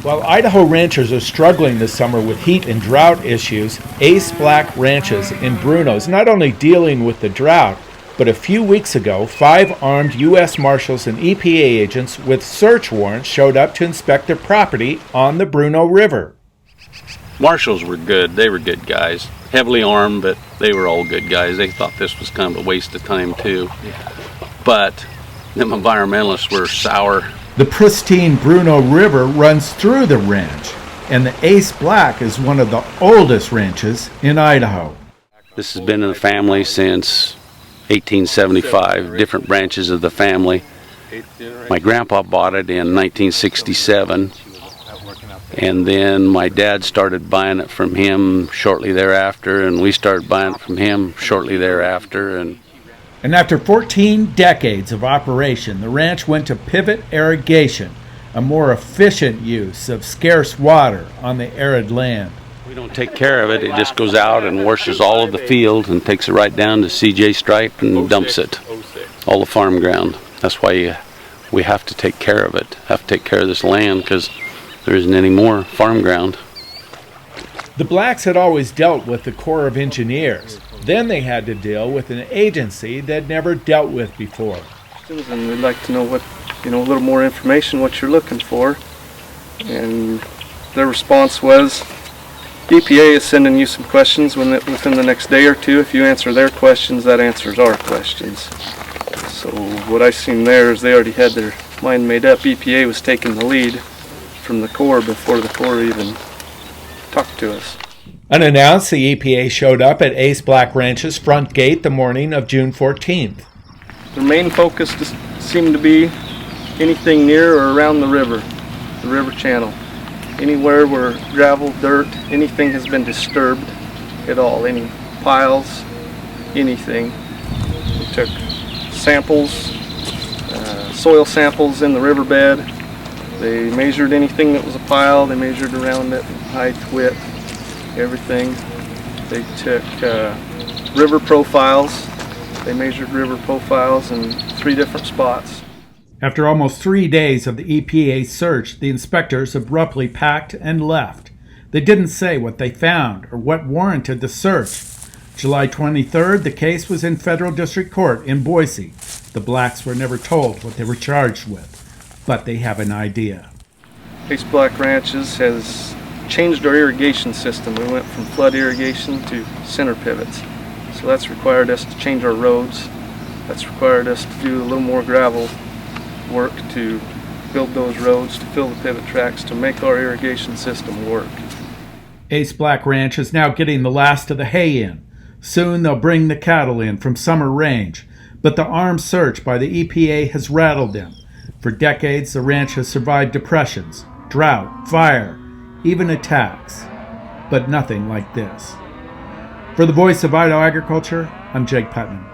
While Idaho ranchers are struggling this summer with heat and drought issues, Ace Black Ranches in Bruneau is not only dealing with the drought, but a few weeks ago, 5 armed US Marshals and EPA agents with search warrants showed up to inspect their property on the Bruneau River. Marshals were good. They were good guys. Heavily armed, but they were all good guys. They thought this was kind of a waste of time too. But them environmentalists were sour. The pristine Bruneau River runs through the ranch, and the Ace Black is one of the oldest ranches in Idaho. This has been in the family since 1875, different branches of the family. My grandpa bought it in 1967, and then my dad started buying it from him shortly thereafter, and we started buying it from him shortly thereafter. And after 14 decades of operation, the ranch went to pivot irrigation, a more efficient use of scarce water on the arid land. We don't take care of it. It just goes out and washes all of the field and takes it right down to CJ Stripe and dumps it, all the farm ground. That's why we have to take care of it, have to take care of this land, because there isn't any more farm ground. The Blacks had always dealt with the Corps of Engineers. Then they had to deal with an agency they'd never dealt with before. And we'd like to know what, a little more information, what you're looking for. And their response was, EPA is sending you some questions within the next day or two. If you answer their questions, that answers our questions. So what I seen there is they already had their mind made up. EPA was taking the lead from the Corps before the Corps even talked to us. Unannounced, the EPA showed up at Ace Black Ranch's front gate the morning of June 14th. Their main focus seemed to be anything near or around the river channel. Anywhere where gravel, dirt, anything has been disturbed at all, any piles, anything. We took samples, soil samples in the riverbed. They measured anything that was a pile, they measured around it, height, width, everything. They took river profiles. They measured river profiles in 3 different spots. After almost 3 days of the EPA search, the inspectors abruptly packed and left. They didn't say what they found or what warranted the search. July 23rd, the case was in federal district court in Boise. The Blacks were never told what they were charged with, but they have an idea. Ace Black Ranches has changed our irrigation system. We went from flood irrigation to center pivots. So that's required us to change our roads. That's required us to do a little more gravel work to build those roads, to fill the pivot tracks, to make our irrigation system work. Ace Black Ranch is now getting the last of the hay in. Soon they'll bring the cattle in from Summer Range, but the armed search by the EPA has rattled them. For decades, the ranch has survived depressions, drought, fire, even attacks, but nothing like this. For the Voice of Idaho Agriculture, I'm Jake Putnam.